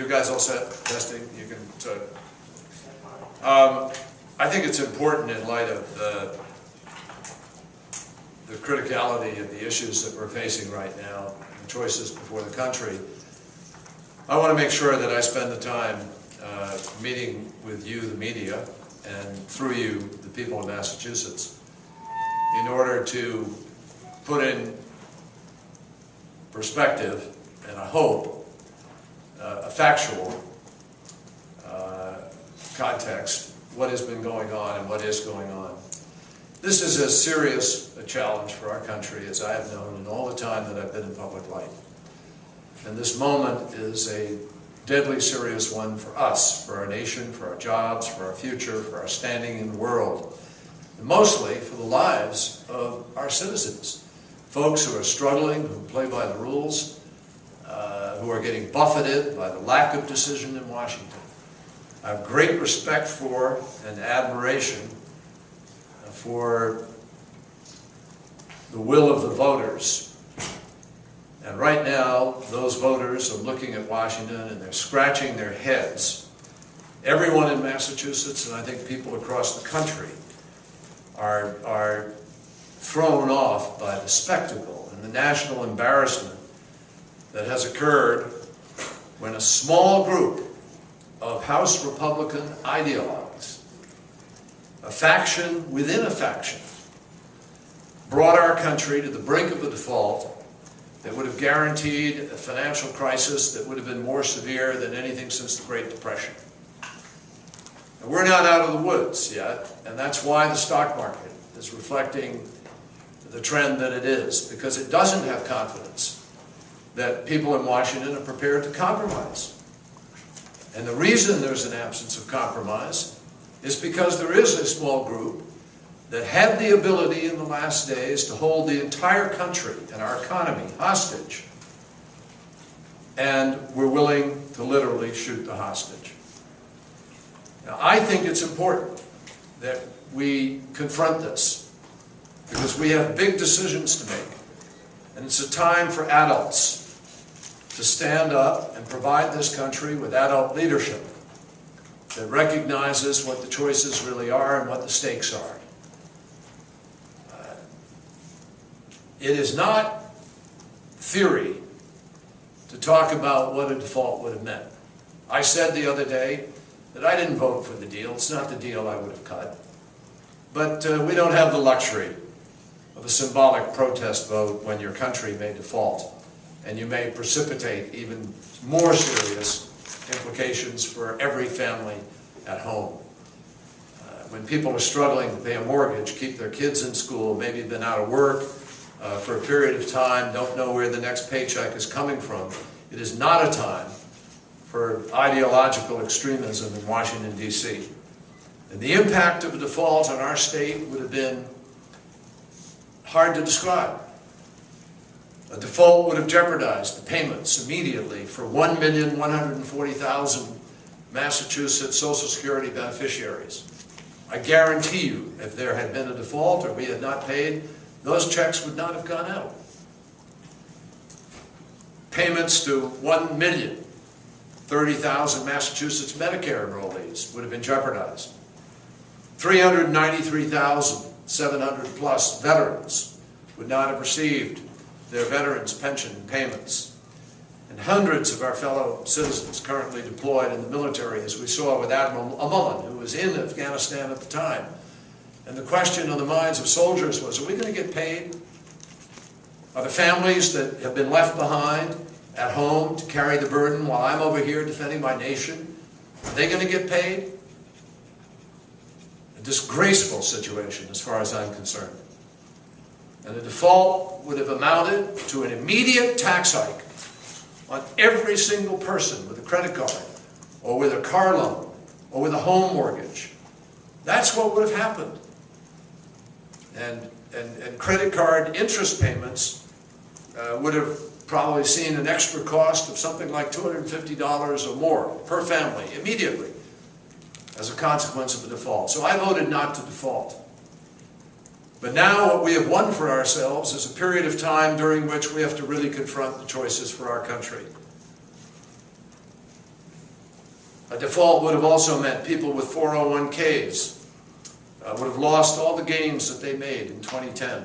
you guys all set? Testing? You can. I think it's important in light of the criticality of the issues that we're facing right now, the choices before the country. I want to make sure that I spend the time meeting with you, the media, and through you, the people of Massachusetts, in order to put in perspective, and I hope, a factual context, what has been going on and what is going on. This is as serious a challenge for our country as I have known in all the time that I've been in public life. And this moment is a deadly serious one for us, for our nation, for our jobs, for our future, for our standing in the world, and mostly for the lives of our citizens, folks who are struggling, who play by the rules, who are getting buffeted by the lack of decision in Washington. I have great respect for and admiration for the will of the voters. And right now, those voters are looking at Washington and they're scratching their heads. Everyone in Massachusetts, and I think people across the country, are thrown off by the spectacle and the national embarrassment that has occurred when a small group of House Republican ideologues, a faction within a faction, brought our country to the brink of a default that would have guaranteed a financial crisis that would have been more severe than anything since the Great Depression. And we're not out of the woods yet, and that's why the stock market is reflecting the trend that it is, because it doesn't have confidence that people in Washington are prepared to compromise. And the reason there's an absence of compromise is because there is a small group that had the ability in the last days to hold the entire country and our economy hostage, and we're willing to literally shoot the hostage. Now, I think it's important that we confront this, because we have big decisions to make, and it's a time for adults to stand up and provide this country with adult leadership that recognizes what the choices really are and what the stakes are. It is not theory to talk about what a default would have meant. I said the other day that I didn't vote for the deal. It's not the deal I would have cut. But we don't have the luxury of a symbolic protest vote when your country may default, and you may precipitate even more serious implications for every family at home. When people are struggling to pay a mortgage, keep their kids in school, maybe been out of work for a period of time, don't know where the next paycheck is coming from, it is not a time for ideological extremism in Washington, D.C. And the impact of a default on our state would have been hard to describe. A default would have jeopardized the payments immediately for 1,140,000 Massachusetts Social Security beneficiaries. I guarantee you, if there had been a default or we had not paid, those checks would not have gone out. Payments to 1,030,000 Massachusetts Medicare enrollees would have been jeopardized. 393,700 plus veterans would not have received their veterans' pension payments. And hundreds of our fellow citizens currently deployed in the military, as we saw with Admiral Mullen, who was in Afghanistan at the time. And the question on the minds of soldiers was, are we going to get paid? Are the families that have been left behind at home to carry the burden while I'm over here defending my nation, are they going to get paid? A disgraceful situation as far as I'm concerned. And the default would have amounted to an immediate tax hike on every single person with a credit card, or with a car loan, or with a home mortgage. That's what would have happened. And credit card interest payments would have probably seen an extra cost of something like $250 or more per family immediately as a consequence of the default. So I voted not to default. But now what we have won for ourselves is a period of time during which we have to really confront the choices for our country. A default would have also meant people with 401ks would have lost all the gains that they made in 2010.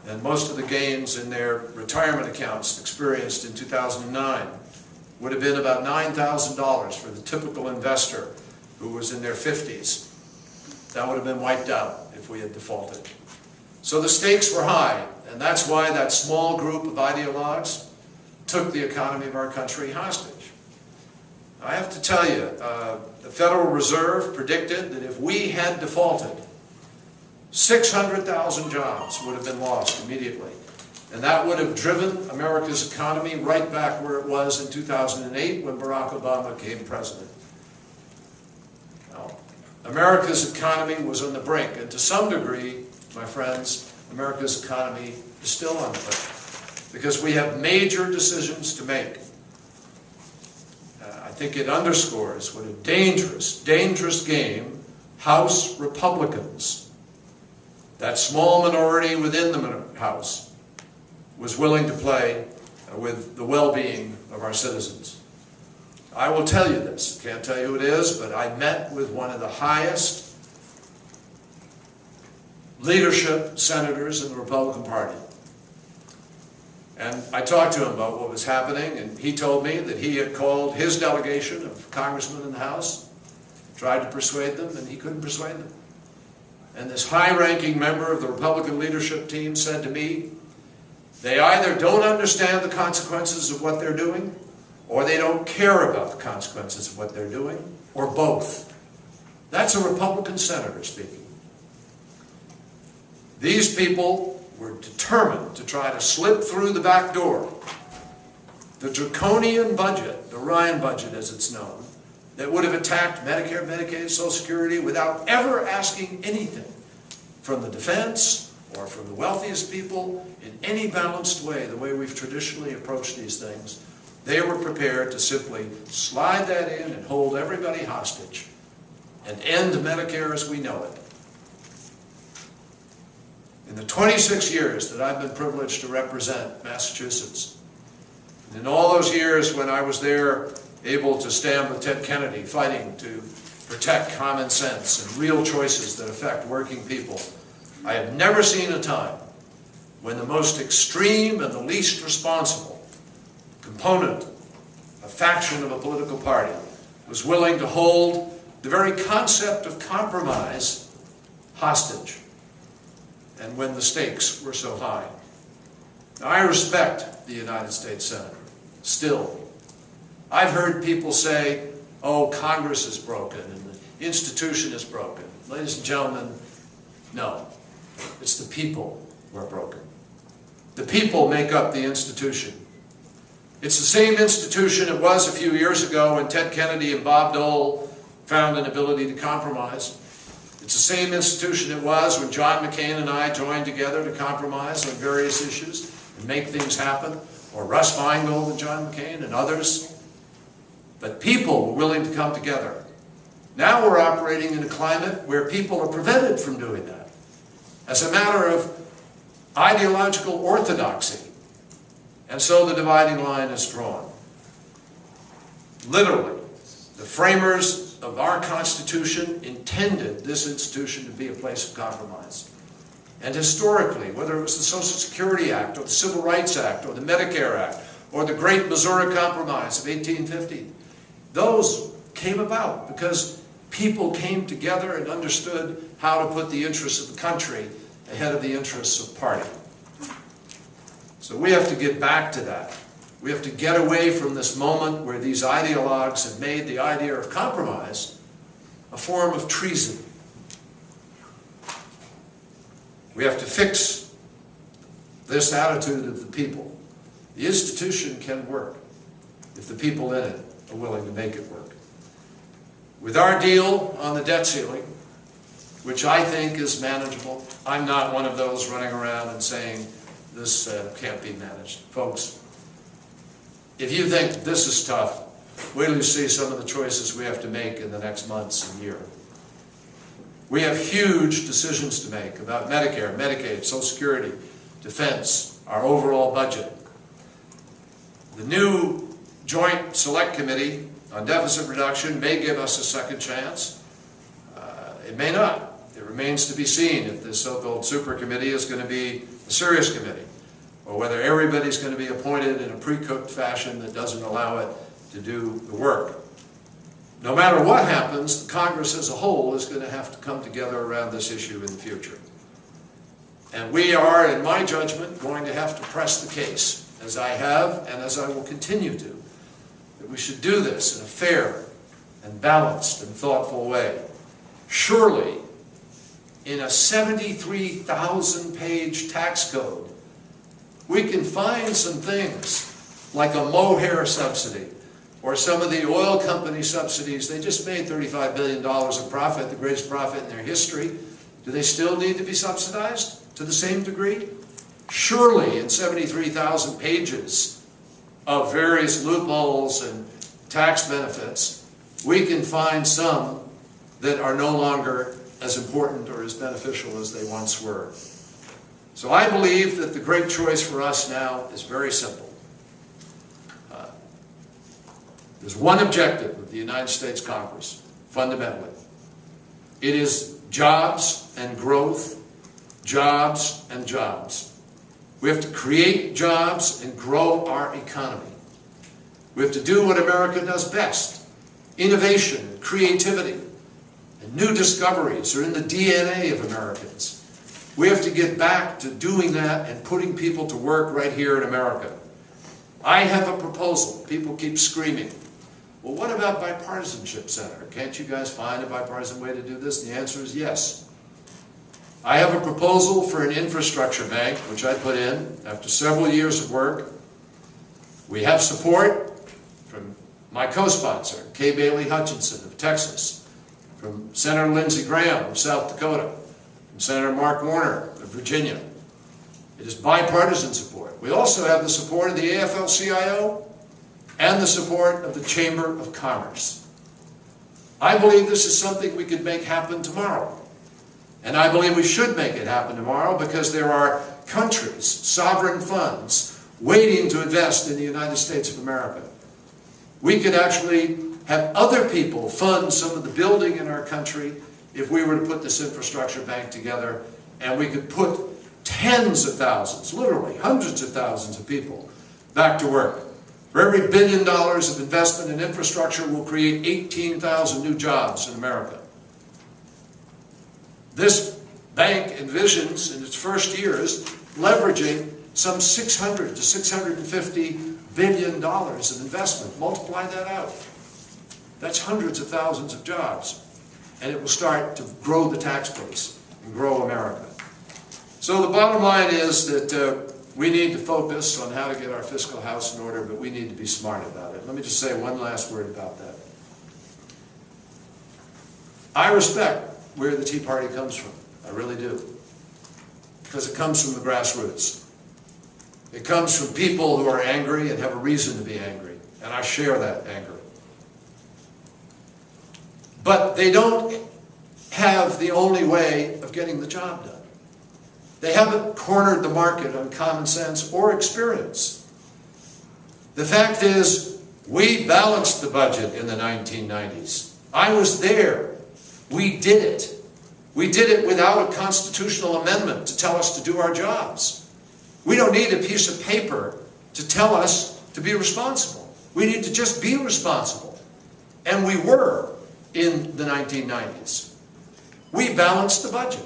And most of the gains in their retirement accounts experienced in 2009 would have been about $9,000 for the typical investor who was in their 50s. That would have been wiped out if we had defaulted. So the stakes were high, and that's why that small group of ideologues took the economy of our country hostage. I have to tell you, the Federal Reserve predicted that if we had defaulted, 600,000 jobs would have been lost immediately. And that would have driven America's economy right back where it was in 2008 when Barack Obama became president. Now, America's economy was on the brink, and to some degree, my friends, America's economy is still on the brink, because we have major decisions to make. I think it underscores what a dangerous, dangerous game House Republicans, that small minority within the House, was willing to play with the well-being of our citizens. I will tell you this, can't tell you who it is, but I met with one of the highest leadership senators in the Republican Party. And I talked to him about what was happening, and he told me that he had called his delegation of congressmen in the House, tried to persuade them, and he couldn't persuade them. And this high-ranking member of the Republican leadership team said to me, they either don't understand the consequences of what they're doing, or they don't care about the consequences of what they're doing, or both. That's a Republican senator speaking. These people were determined to try to slip through the back door. The draconian budget, the Ryan budget as it's known, that would have attacked Medicare, Medicaid, Social Security without ever asking anything from the defense or from the wealthiest people in any balanced way, the way we've traditionally approached these things. They were prepared to simply slide that in and hold everybody hostage and end Medicare as we know it. In the 26 years that I've been privileged to represent Massachusetts, and in all those years when I was there able to stand with Ted Kennedy fighting to protect common sense and real choices that affect working people, I have never seen a time when the most extreme and the least responsible component, a faction of a political party, was willing to hold the very concept of compromise hostage, and when the stakes were so high. Now, I respect the United States Senate, still. I've heard people say, oh, Congress is broken and the institution is broken. Ladies and gentlemen, no. It's the people who are broken. The people make up the institution. It's the same institution it was a few years ago when Ted Kennedy and Bob Dole found an ability to compromise. It's the same institution it was when John McCain and I joined together to compromise on various issues and make things happen, or Russ Feingold and John McCain and others. But people were willing to come together. Now we're operating in a climate where people are prevented from doing that. As a matter of ideological orthodoxy. And so the dividing line is drawn. Literally, the framers of our Constitution intended this institution to be a place of compromise. And historically, whether it was the Social Security Act or the Civil Rights Act or the Medicare Act or the Great Missouri Compromise of 1850, those came about because people came together and understood how to put the interests of the country ahead of the interests of party. So we have to get back to that. We have to get away from this moment where these ideologues have made the idea of compromise a form of treason. We have to fix this attitude of the people. The institution can work if the people in it are willing to make it work. With our deal on the debt ceiling, which I think is manageable, I'm not one of those running around and saying this can't be managed. Folks, if you think this is tough, wait till you see some of the choices we have to make in the next months and year. We have huge decisions to make about Medicare, Medicaid, Social Security, defense, our overall budget. The new Joint Select Committee on Deficit Reduction may give us a second chance. It may not. It remains to be seen if this so-called super committee is going to be a serious committee, or whether everybody's going to be appointed in a pre-cooked fashion that doesn't allow it to do the work. No matter what happens, the Congress as a whole is going to have to come together around this issue in the future. And we are, in my judgment, going to have to press the case, as I have and as I will continue to, that we should do this in a fair and balanced and thoughtful way. Surely, in a 73,000-page tax code, we can find some things like a mohair subsidy or some of the oil company subsidies. They just made $35 billion of profit, the greatest profit in their history. Do they still need to be subsidized to the same degree? Surely in 73,000 pages of various loopholes and tax benefits, we can find some that are no longer as important or as beneficial as they once were. So I believe that the great choice for us now is very simple. There's one objective of the United States Congress, fundamentally. It is jobs and growth, jobs and jobs. We have to create jobs and grow our economy. We have to do what America does best. Innovation, creativity, and new discoveries are in the DNA of Americans. We have to get back to doing that and putting people to work right here in America. I have a proposal. People keep screaming. Well, what about bipartisanship, Senator? Can't you guys find a bipartisan way to do this? The answer is yes. I have a proposal for an infrastructure bank, which I put in after several years of work. We have support from my co-sponsor, Kay Bailey Hutchinson of Texas, from Senator Lindsey Graham of South Dakota, from Senator Mark Warner of Virginia. It is bipartisan support. We also have the support of the AFL-CIO and the support of the Chamber of Commerce. I believe this is something we could make happen tomorrow. And I believe we should make it happen tomorrow because there are countries, sovereign funds, waiting to invest in the United States of America. We could actually have other people fund some of the building in our country if we were to put this infrastructure bank together, and we could put tens of thousands, literally hundreds of thousands of people back to work. For every $1 billion of investment in infrastructure, we'll create 18,000 new jobs in America. This bank envisions in its first years leveraging some $600 to $650 billion of investment. Multiply that out. That's hundreds of thousands of jobs. And it will start to grow the tax base and grow America. So the bottom line is that we need to focus on how to get our fiscal house in order, but we need to be smart about it. Let me just say one last word about that. I respect where the Tea Party comes from. I really do. Because it comes from the grassroots. It comes from people who are angry and have a reason to be angry. And I share that anger. But they don't have the only way of getting the job done. They haven't cornered the market on common sense or experience. The fact is, we balanced the budget in the 1990s. I was there. We did it. We did it without a constitutional amendment to tell us to do our jobs. We don't need a piece of paper to tell us to be responsible. We need to just be responsible. And we were in the 1990s. We balanced the budget.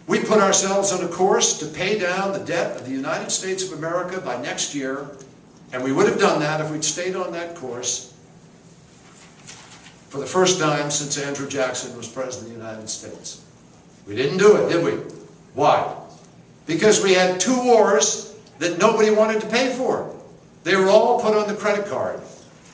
We put ourselves on a course to pay down the debt of the United States of America by next year, and we would have done that if we'd stayed on that course for the first time since Andrew Jackson was President of the United States. We didn't do it, did we? Why? Because we had two wars that nobody wanted to pay for. They were all put on the credit card.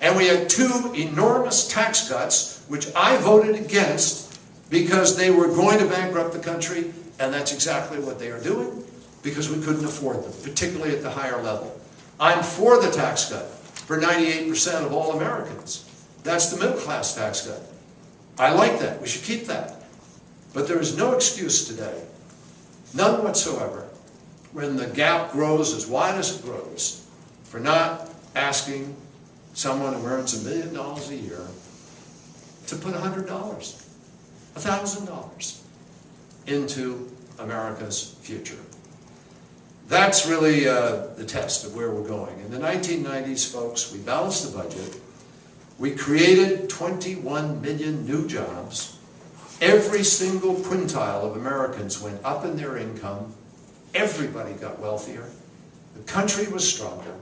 And we had two enormous tax cuts, which I voted against because they were going to bankrupt the country, and that's exactly what they are doing, because we couldn't afford them, particularly at the higher level. I'm for the tax cut for 98% of all Americans. That's the middle class tax cut. I like that. We should keep that. But there is no excuse today, none whatsoever, when the gap grows as wide as it grows, for not asking someone who earns $1 million a year to put $100, $1,000 into America's future. That's really the test of where we're going. In the 1990s, folks, we balanced the budget. We created 21 million new jobs. Every single quintile of Americans went up in their income. Everybody got wealthier. The country was stronger.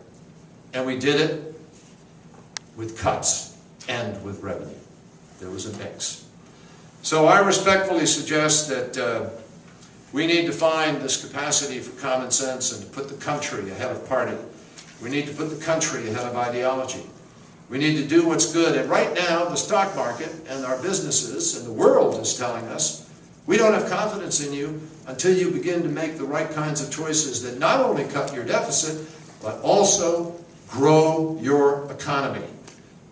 And we did it with cuts and with revenue. There was a mix. So I respectfully suggest that we need to find this capacity for common sense and to put the country ahead of party. We need to put the country ahead of ideology. We need to do what's good. And right now, the stock market and our businesses and the world is telling us, we don't have confidence in you until you begin to make the right kinds of choices that not only cut your deficit, but also grow your economy,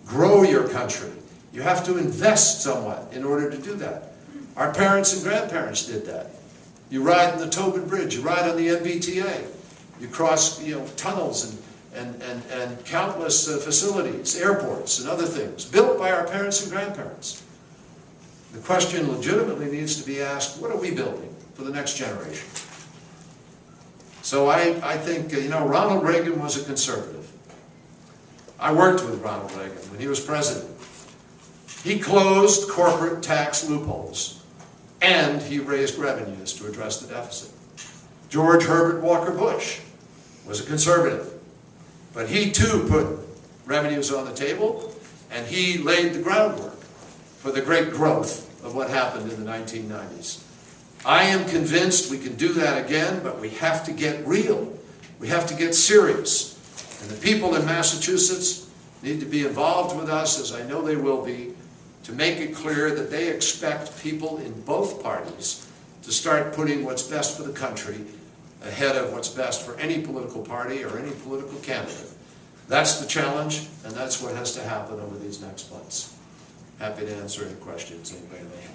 grow your country. You have to invest somewhat in order to do that. Our parents and grandparents did that. You ride on the Tobin Bridge, you ride on the MBTA, you cross tunnels and countless facilities, airports and other things, built by our parents and grandparents. The question legitimately needs to be asked, what are we building for the next generation? So I think, Ronald Reagan was a conservative. I worked with Ronald Reagan when he was president. He closed corporate tax loopholes, and he raised revenues to address the deficit. George Herbert Walker Bush was a conservative, but he too put revenues on the table, and he laid the groundwork for the great growth of what happened in the 1990s. I am convinced we can do that again, but we have to get real. We have to get serious. And the people in Massachusetts need to be involved with us, as I know they will be, to make it clear that they expect people in both parties to start putting what's best for the country ahead of what's best for any political party or any political candidate. That's the challenge, and that's what has to happen over these next months. Happy to answer any questions anybody may have.